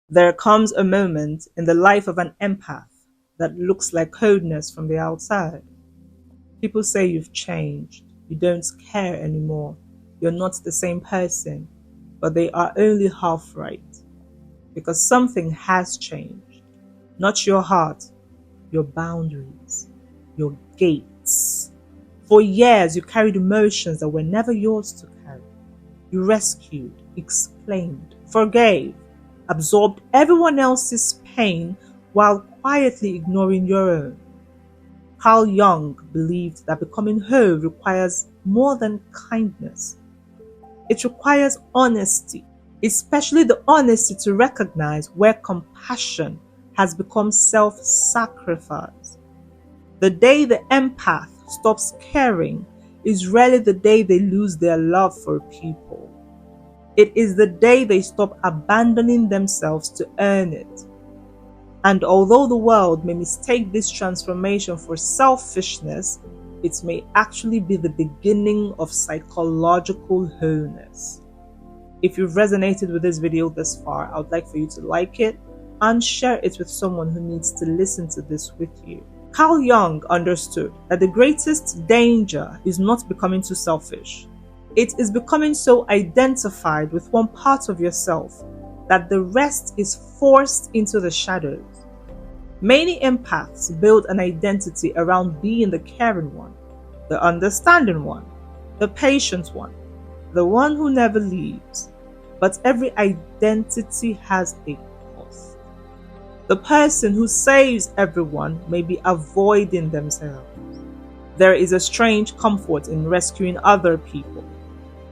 There comes a moment in the life of an empath that looks like coldness from the outside. People say you've changed, you don't care anymore, you're not the same person, but they are only half right because something has changed. Not your heart, your boundaries, your gates. For years, you carried emotions that were never yours to carry. You rescued, explained, forgave, absorbed everyone else's pain while quietly ignoring your own. Carl Jung believed that becoming whole requires more than kindness. It requires honesty, especially the honesty to recognize where compassion has become self sacrifice. The day the empath stops caring is rarely the day they lose their love for people. It is the day they stop abandoning themselves to earn it. And although the world may mistake this transformation for selfishness, it may actually be the beginning of psychological wholeness. If you've resonated with this video this far, I would like for you to like it and share it with someone who needs to listen to this with you. Carl Jung understood that the greatest danger is not becoming too selfish. It is becoming so identified with one part of yourself that the rest is forced into the shadows. Many empaths build an identity around being the caring one, the understanding one, the patient one, the one who never leaves. But every identity has a cost. The person who saves everyone may be avoiding themselves. There is a strange comfort in rescuing other people.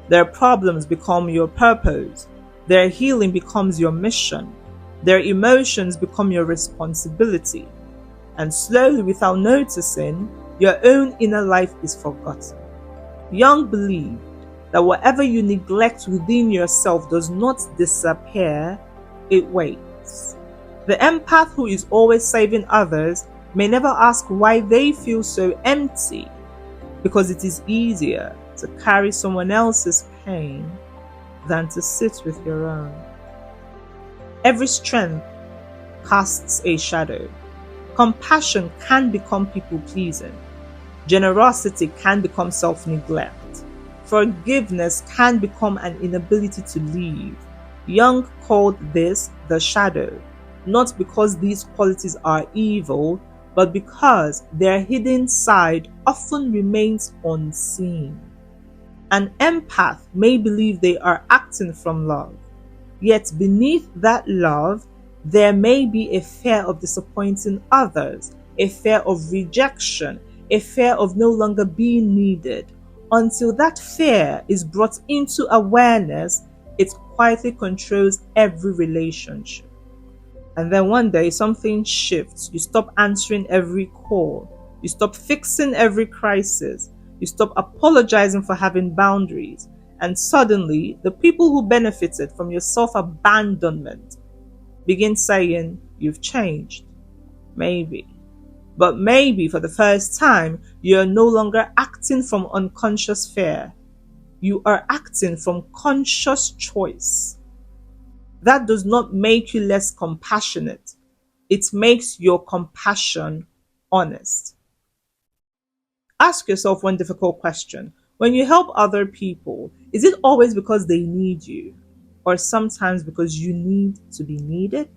Their problems become your purpose. Their healing becomes your mission. Their emotions become your responsibility. And slowly, without noticing, your own inner life is forgotten. Jung believed that whatever you neglect within yourself does not disappear, it waits. The empath who is always saving others may never ask why they feel so empty, because it is easier to carry someone else's pain than to sit with your own. Every strength casts a shadow. Compassion can become people-pleasing. Generosity can become self-neglect. Forgiveness can become an inability to leave. Jung called this the shadow, not because these qualities are evil, but because their hidden side often remains unseen. An empath may believe they are acting from love, yet beneath that love, there may be a fear of disappointing others, a fear of rejection, a fear of no longer being needed. Until that fear is brought into awareness, it quietly controls every relationship. And then one day something shifts. You stop answering every call. You stop fixing every crisis. You stop apologizing for having boundaries. And suddenly, the people who benefited from your self-abandonment begin saying, "You've changed." Maybe. But maybe for the first time, you're no longer acting from unconscious fear. You are acting from conscious choice. That does not make you less compassionate. It makes your compassion honest. Ask yourself one difficult question. When you help other people, is it always because they need you, or sometimes because you need to be needed?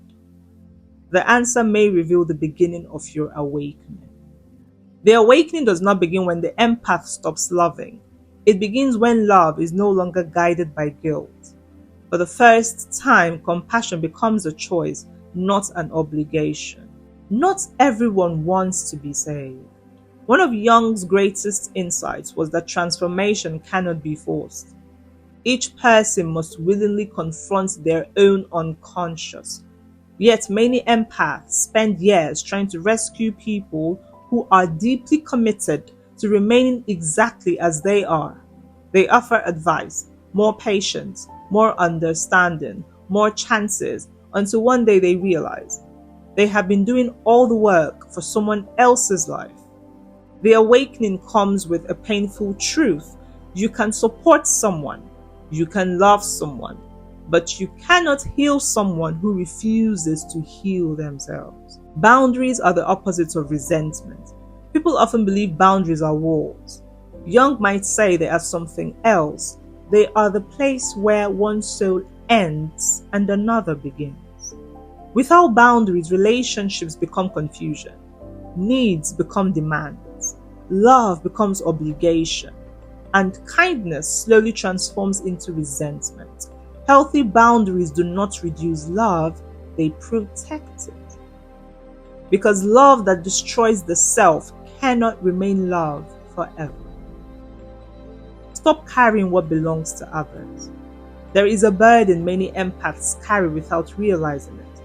The answer may reveal the beginning of your awakening. The awakening does not begin when the empath stops loving. It begins when love is no longer guided by guilt. For the first time, compassion becomes a choice, not an obligation. Not everyone wants to be saved. One of Jung's greatest insights was that transformation cannot be forced. Each person must willingly confront their own unconscious. Yet many empaths spend years trying to rescue people who are deeply committed to remaining exactly as they are. They offer advice, more patience, more understanding, more chances, until one day they realize they have been doing all the work for someone else's life. The awakening comes with a painful truth. You can support someone. You can love someone. but you cannot heal someone who refuses to heal themselves. Boundaries are the opposite of resentment. People often believe boundaries are walls. Young might say they are something else. They are the place where one soul ends and another begins. Without boundaries, relationships become confusion. Needs become demands. Love becomes obligation. And kindness slowly transforms into resentment. Healthy boundaries do not reduce love, they protect it. Because love that destroys the self cannot remain love forever. Stop carrying what belongs to others. There is a burden many empaths carry without realizing it.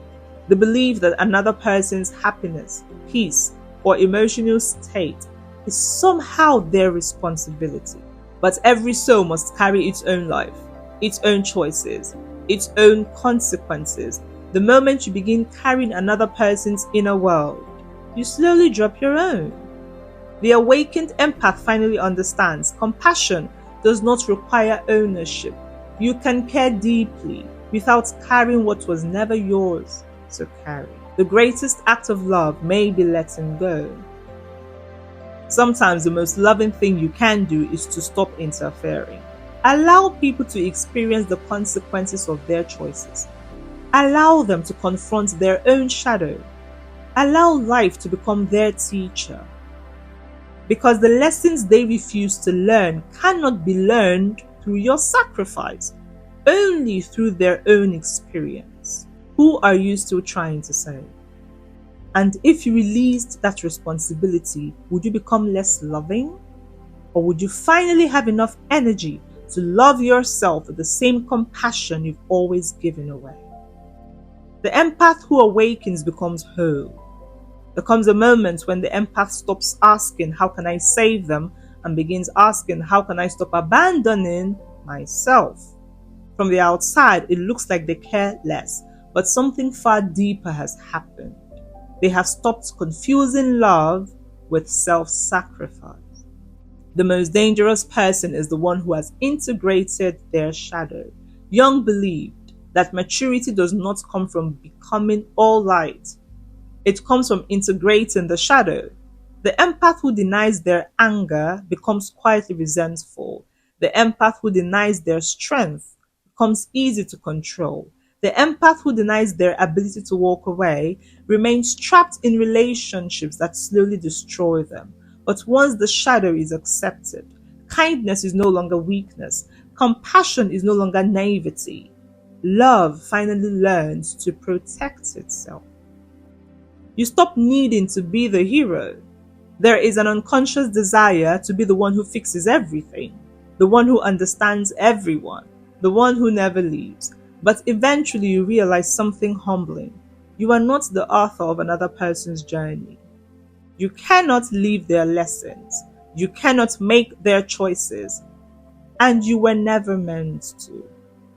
The belief that another person's happiness, peace, or emotional state is somehow their responsibility. But every soul must carry its own life, its own choices, its own consequences. The moment you begin carrying another person's inner world, you slowly drop your own. The awakened empath finally understands compassion does not require ownership. You can care deeply without carrying what was never yours to carry. The greatest act of love may be letting go. Sometimes the most loving thing you can do is to stop interfering. Allow people to experience the consequences of their choices. Allow them to confront their own shadow. Allow life to become their teacher. Because the lessons they refuse to learn cannot be learned through your sacrifice, only through their own experience. Who are you still trying to save? And if you released that responsibility, would you become less loving? Or would you finally have enough energy to love yourself with the same compassion you've always given away? The empath who awakens becomes whole. There comes a moment when the empath stops asking, how can I save them? And begins asking, how can I stop abandoning myself? From the outside, it looks like they care less, but something far deeper has happened. They have stopped confusing love with self-sacrifice. The most dangerous person is the one who has integrated their shadow. Jung believed that maturity does not come from becoming all light. It comes from integrating the shadow. The empath who denies their anger becomes quietly resentful. The empath who denies their strength becomes easy to control. The empath who denies their ability to walk away remains trapped in relationships that slowly destroy them. But once the shadow is accepted, kindness is no longer weakness. Compassion is no longer naivety. Love finally learns to protect itself. You stop needing to be the hero. There is an unconscious desire to be the one who fixes everything, the one who understands everyone, the one who never leaves. But eventually you realize something humbling. You are not the author of another person's journey. You cannot live their lessons. You cannot make their choices. And you were never meant to.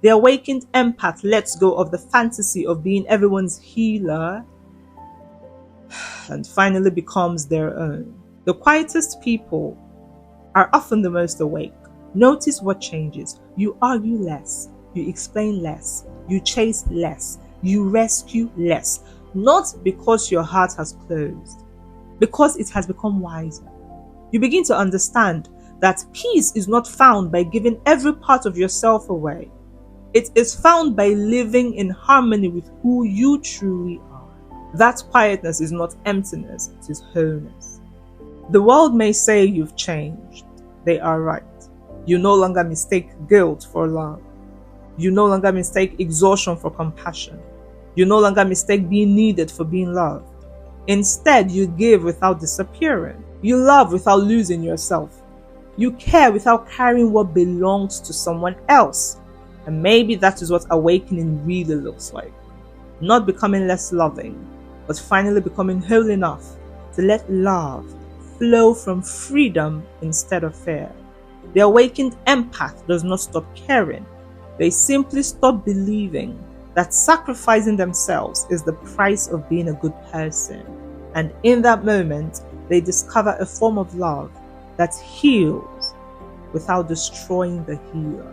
The awakened empath lets go of the fantasy of being everyone's healer and finally becomes their own. The quietest people are often the most awake. Notice what changes. You argue less. You explain less. You chase less. You rescue less. Not because your heart has closed, because it has become wiser. You begin to understand that peace is not found by giving every part of yourself away. It is found by living in harmony with who you truly are. That quietness is not emptiness, it is wholeness. The world may say you've changed. They are right. You no longer mistake guilt for love. You no longer mistake exhaustion for compassion. You no longer mistake being needed for being loved. Instead, you give without disappearing. You love without losing yourself. You care without carrying what belongs to someone else. And maybe that is what awakening really looks like. Not becoming less loving, but finally becoming whole enough to let love flow from freedom instead of fear. The awakened empath does not stop caring. They simply stop believing that sacrificing themselves is the price of being a good person. And in that moment, they discover a form of love that heals without destroying the healer.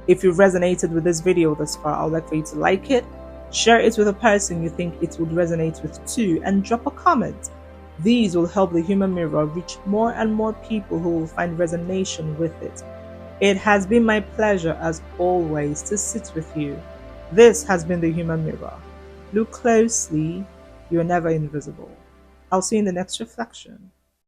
If you resonated with this video thus far, I would like for you to like it, share it with a person you think it would resonate with too, and drop a comment. These will help the Human Mirror reach more and more people who will find resonation with it. It has been my pleasure as always to sit with you. This has been the Human Mirror. Look closely, you are never invisible. I'll see you in the next reflection.